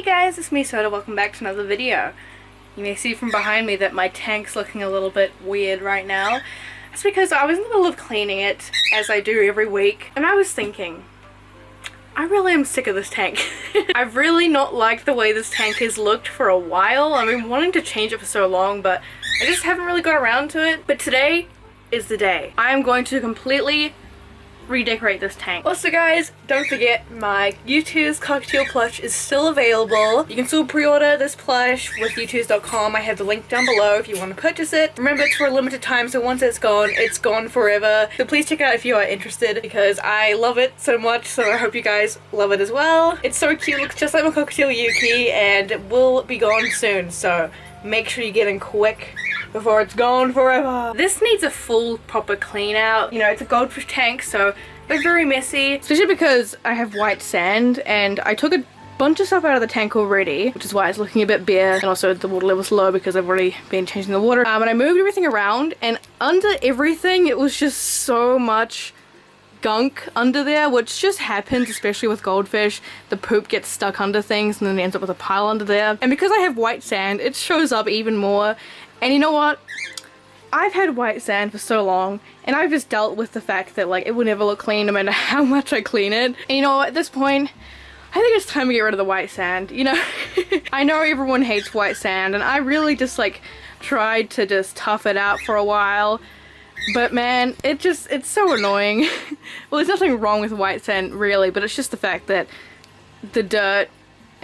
Hey guys, it's me Soda, welcome back to another video. You may see from behind me that my tank's looking a little bit weird right now. It's because I was in the middle of cleaning it, as I do every week, and I was thinking, I really am sick of this tank. I've really not liked the way this tank has looked for a while. I've been wanting to change it for so long, but I just haven't really got around to it. But today is the day. I am going to completely redecorate this tank. Also guys, don't forget my U2's cocktail plush is still available. You can still pre-order this plush with u2s.com. I have the link down below if you want to purchase it. Remember, it's for a limited time, so once it's gone forever. So please check it out if you are interested, because I love it so much, so I hope you guys love it as well. It's so cute, looks just like my cocktail Yuki, and it will be gone soon, so make sure you get in quick before it's gone forever. This needs a full proper clean out. You know, it's a goldfish tank, so they're very messy, especially because I have white sand and I took a bunch of stuff out of the tank already, which is why it's looking a bit bare, and also the water level's low because I've already been changing the water. And I moved everything around, and under everything it was just so much gunk under there, which just happens, especially with goldfish. The poop gets stuck under things and then it ends up with a pile under there. And because I have white sand, it shows up even more. And you know what? I've had white sand for so long, and I've just dealt with the fact that like it would never look clean no matter how much I clean it. And you know, at this point, I think it's time to get rid of the white sand, you know? I know everyone hates white sand, and I really just like tried to just tough it out for a while. But man, it's so annoying. Well, there's nothing wrong with white sand really, but it's just the fact that the dirt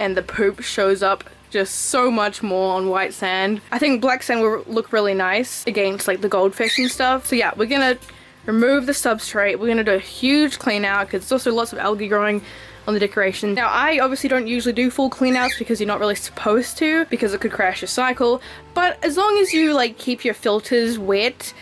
and the poop shows up just so much more on white sand. I think black sand will look really nice against like the goldfish and stuff. So yeah, we're gonna remove the substrate. We're gonna do a huge clean out because there's also lots of algae growing on the decoration. Now, I obviously don't usually do full clean outs because you're not really supposed to, because it could crash your cycle. But as long as you like keep your filters wet,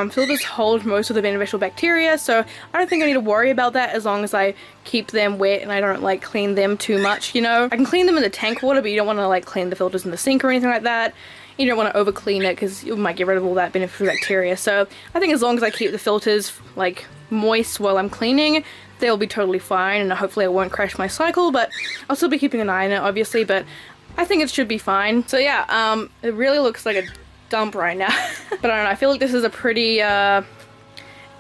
filters hold most of the beneficial bacteria, so I don't think I need to worry about that as long as I keep them wet and I don't like clean them too much, you know? I can clean them in the tank water, but you don't want to like clean the filters in the sink or anything like that. You don't want to over clean it because you might get rid of all that beneficial bacteria. So I think as long as I keep the filters like moist while I'm cleaning, they'll be totally fine, and hopefully I won't crash my cycle, but I'll still be keeping an eye on it obviously, but I think it should be fine. So yeah, it really looks like a dump right now. But I don't know, I feel like this is a pretty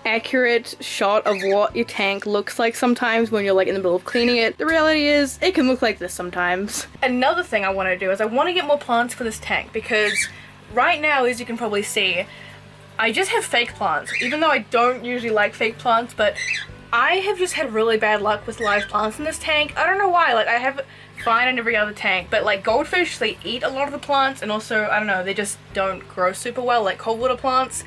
accurate shot of what your tank looks like sometimes when you're like in the middle of cleaning it. The reality is it can look like this sometimes. Another thing I want to do is I want to get more plants for this tank, because right now, as you can probably see, I just have fake plants, even though I don't usually like fake plants, but I have just had really bad luck with live plants in this tank. I don't know why, like I have fine in every other tank, but like goldfish, they eat a lot of the plants, and also, I don't know, they just don't grow super well, like cold water plants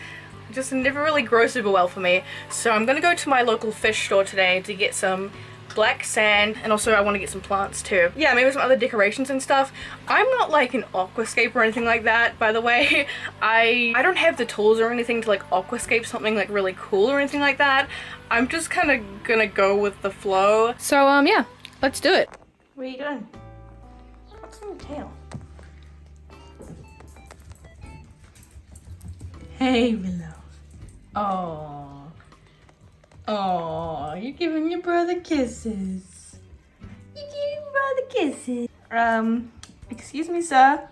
just never really grow super well for me. So I'm gonna go to my local fish store today to get some black sand, and also I want to get some plants too. Yeah, maybe some other decorations and stuff. I'm not like an aquascape or anything like that, by the way. I don't have the tools or anything to like aquascape something like really cool or anything like that. I'm just kind of gonna go with the flow. So yeah, let's do it. What are you doing? What's on your tail? Hey, Willow. Oh, oh, you're giving your brother kisses. You're giving your brother kisses. Excuse me, sir.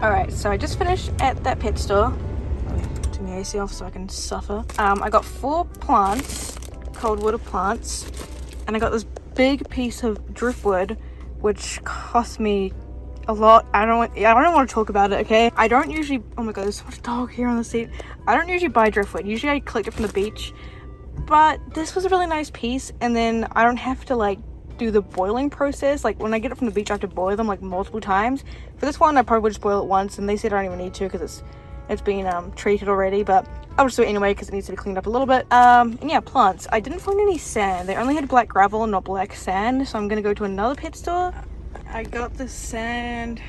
Alright, so I just finished at that pet store. Turn the AC off so I can suffer. I got 4 plants, cold water plants, and I got this big piece of driftwood, which cost me a lot. I don't want to talk about it, okay? I don't usually, oh my god, there's so much dog here on the seat. I don't usually buy driftwood. Usually I collect it from the beach, but this was a really nice piece, and then I don't have to like do the boiling process. Like when I get it from the beach, I have to boil them like multiple times. For this one, I probably would just boil it once, and they said I don't even need to because it's been treated already, but I'll just do it anyway because it needs to be cleaned up a little bit. And yeah, plants. I didn't find any sand. They only had black gravel and not black sand, so I'm gonna go to another pet store. I got the sand.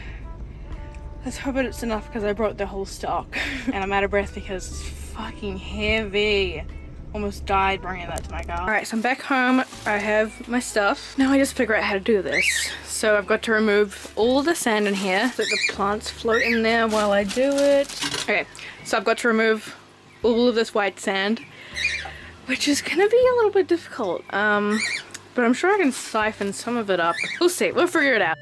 Let's hope it's enough because I brought the whole stock. And I'm out of breath because it's fucking heavy. almost died bringing that to my car. Alright, so I'm back home. I have my stuff. Now I just figure out how to do this. So I've got to remove all the sand in here so that the plants float in there while I do it. Okay, so I've got to remove all of this white sand, which is gonna be a little bit difficult. But I'm sure I can siphon some of it up. We'll see, we'll figure it out.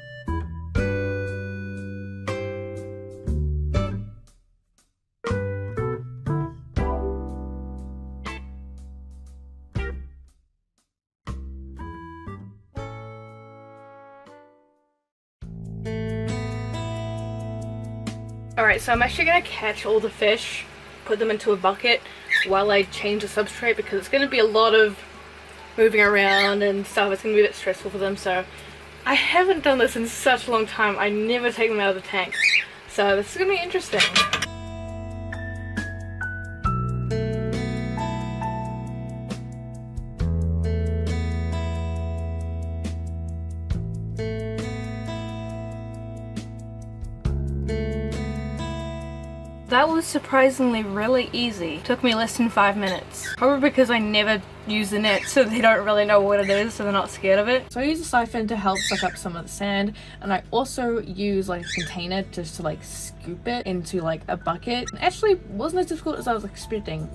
Alright, so I'm actually gonna catch all the fish, put them into a bucket while I change the substrate, because it's gonna be a lot of moving around and stuff. It's gonna be a bit stressful for them. So I haven't done this in such a long time. I never take them out of the tank, so this is gonna be interesting. That was surprisingly really easy. Took me less than 5 minutes. Probably because I never use the net, so they don't really know what it is, so they're not scared of it. So I use a siphon to help suck up some of the sand, and I also use like a container just to like scoop it into like a bucket. It actually wasn't as difficult as I was expecting.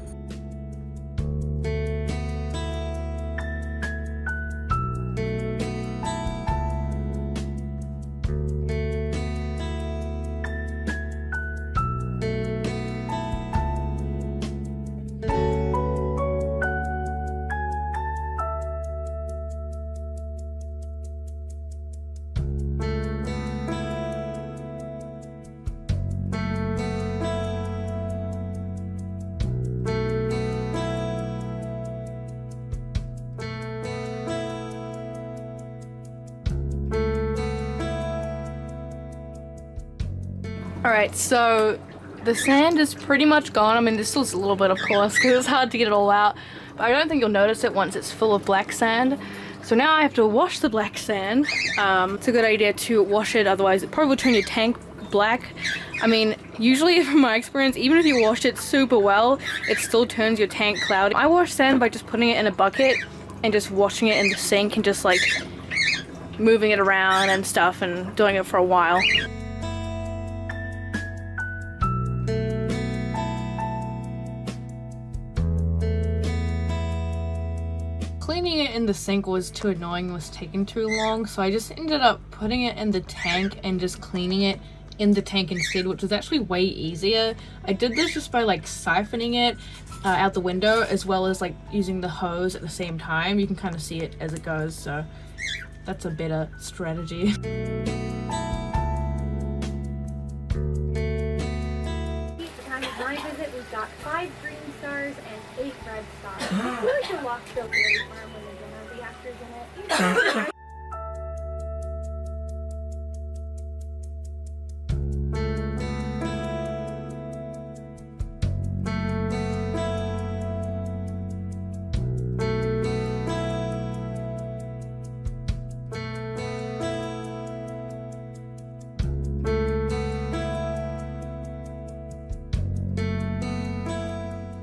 Alright, so the sand is pretty much gone. I mean, there's still a little bit, of course, because it's hard to get it all out. But I don't think you'll notice it once it's full of black sand. So now I have to wash the black sand. It's a good idea to wash it, otherwise it probably will turn your tank black. I mean, usually from my experience, even if you wash it super well, it still turns your tank cloudy. I wash sand by just putting it in a bucket and just washing it in the sink and just like moving it around and stuff and doing it for a while. Cleaning it in the sink was too annoying, was taking too long, so I just ended up putting it in the tank and just cleaning it in the tank instead, which was actually way easier. I did this just by like siphoning it out the window, as well as like using the hose at the same time. You can kind of see it as it goes, so that's a better strategy. The time of my visit, we've got 5 green stars and 8 red stars. I feel like the walk still very firm when the dinner reactors in it.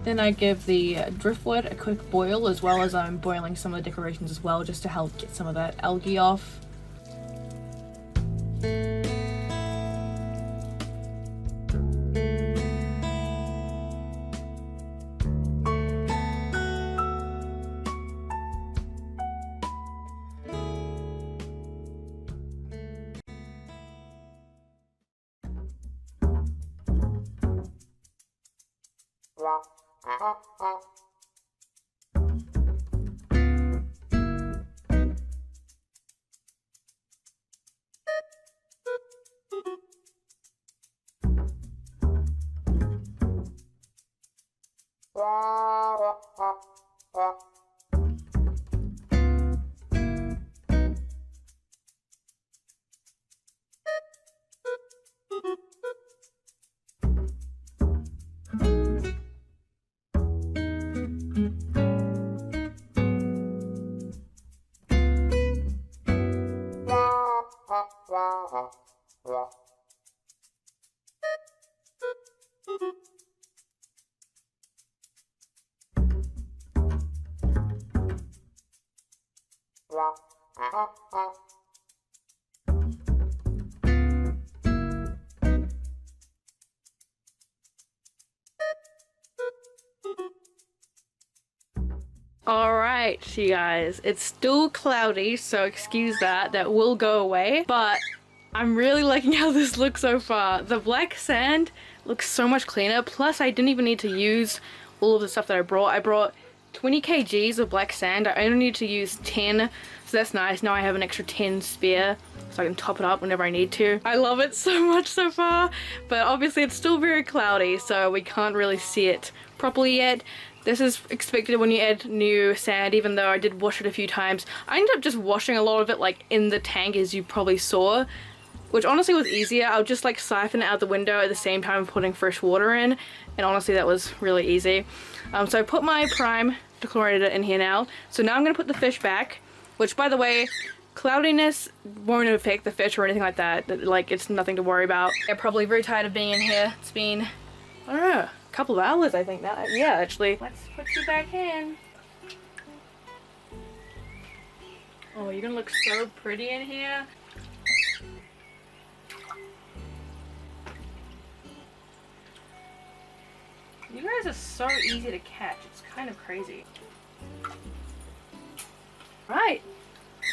Then I give the driftwood a quick boil, as well as I'm boiling some of the decorations as well, just to help get some of that algae off. Alright, you guys, it's still cloudy, so excuse that. That will go away, but I'm really liking how this looks so far. The black sand looks so much cleaner, plus I didn't even need to use all of the stuff that I brought. I brought 20 kgs of black sand. I only need to use 10, so that's nice. Now I have an extra 10 spare, so I can top it up whenever I need to. I love it so much so far, but obviously it's still very cloudy, so we can't really see it properly yet. This is expected when you add new sand, even though I did wash it a few times. I ended up just washing a lot of it like in the tank, as you probably saw, which honestly was easier. I'll just like siphon it out the window at the same time of putting fresh water in, and honestly that was really easy. So I put my prime dechlorinator in here now. So now I'm going to put the fish back, which by the way, cloudiness won't affect the fish or anything like that. Like, it's nothing to worry about. I'm probably very tired of being in here. It's been, I don't know, a couple of hours I think now. Yeah, actually. Let's put you back in. Oh, you're gonna look so pretty in here. You guys are so easy to catch. It's kind of crazy. Right.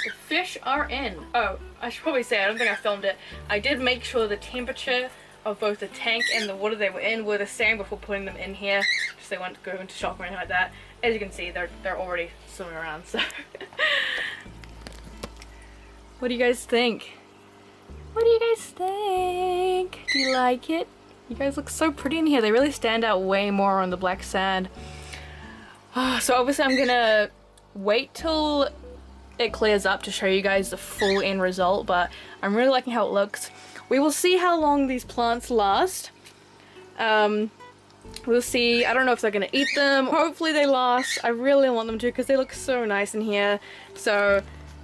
The fish are in. Oh, I should probably say, I don't think I filmed it. I did make sure the temperature of both the tank and the water they were in were the same before putting them in here, just so they won't go into shock or anything like that. As you can see, they're already swimming around, so. What do you guys think? What do you guys think? Do you like it? You guys look so pretty in here. They really stand out way more on the black sand. So obviously I'm gonna wait till it clears up to show you guys the full end result, but I'm really liking how it looks. We will see how long these plants last. We'll see. I don't know if they're gonna eat them. Hopefully they last. I really want them to because they look so nice in here. So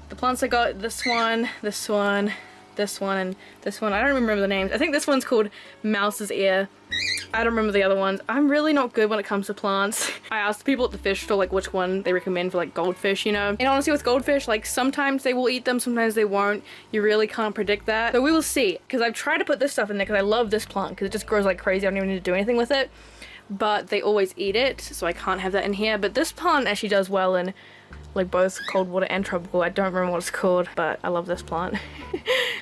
the plants I got, this one, this one, this one, and this one. I don't remember the names. I think this one's called Mouse's Ear. I don't remember the other ones. I'm really not good when it comes to plants. I asked people at the fish store like which one they recommend for like goldfish, you know. And honestly with goldfish, like sometimes they will eat them, sometimes they won't. You really can't predict that. But we will see. Because I've tried to put this stuff in there because I love this plant because it just grows like crazy. I don't even need to do anything with it. But they always eat it, so I can't have that in here. But this plant actually does well in like both cold water and tropical. I don't remember what it's called, but I love this plant.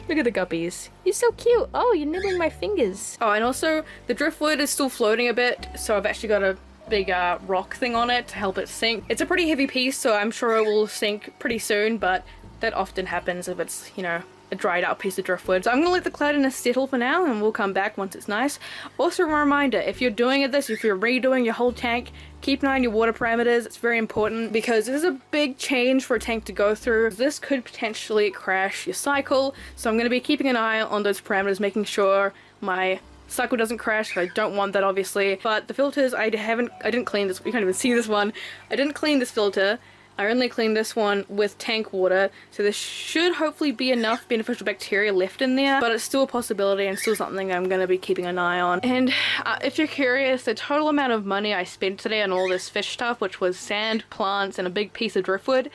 Look at the guppies. You're so cute. Oh, you're nibbling my fingers. Oh, and also the driftwood is still floating a bit, so I've actually got a big rock thing on it to help it sink. It's a pretty heavy piece, so I'm sure it will sink pretty soon, but that often happens if it's, you know, a dried out piece of driftwood. So I'm gonna let the cloudiness settle for now and we'll come back once it's nice. Also a reminder, if you're doing this, if you're redoing your whole tank, keep an eye on your water parameters. It's very important because this is a big change for a tank to go through. This could potentially crash your cycle, so I'm gonna be keeping an eye on those parameters, making sure my cycle doesn't crash. I don't want that obviously. But the filters, I didn't clean this. You can't even see this one. I didn't clean this filter. I only cleaned this one with tank water, so there should hopefully be enough beneficial bacteria left in there, but it's still a possibility and still something I'm going to be keeping an eye on. And if you're curious, the total amount of money I spent today on all this fish stuff, which was sand, plants, and a big piece of driftwood,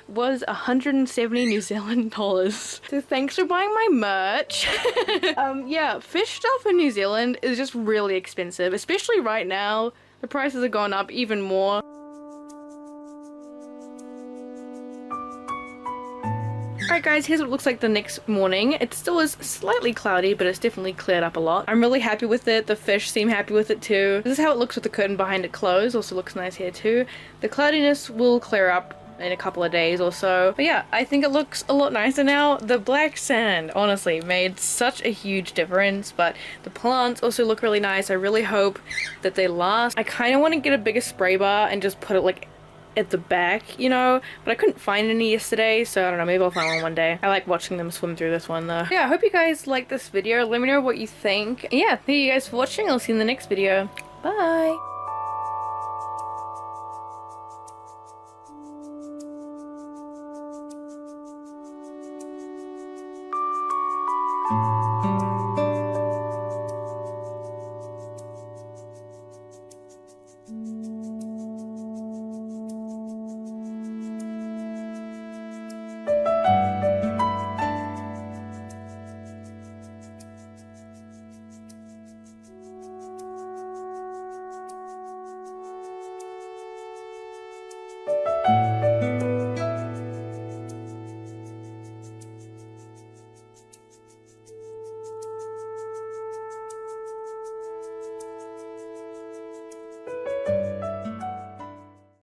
was 170 New Zealand dollars. So thanks for buying my merch. Yeah, fish stuff in New Zealand is just really expensive, especially right now. The prices are going up even more. Alright guys, here's what it looks like the next morning. It still is slightly cloudy, but it's definitely cleared up a lot. I'm really happy with it. The fish seem happy with it too. This is how it looks with the curtain behind it closed. Also looks nice here too. The cloudiness will clear up in a couple of days or so. But yeah, I think it looks a lot nicer now. The black sand honestly made such a huge difference, but the plants also look really nice. I really hope that they last. I kind of want to get a bigger spray bar and just put it like at the back, you know, but I couldn't find any yesterday, so I don't know, maybe I'll find one day. I like watching them swim through this one though. Yeah, I hope you guys like this video. Let me know what you think. Yeah, thank you guys for watching. I'll see you in the next video. Bye! you.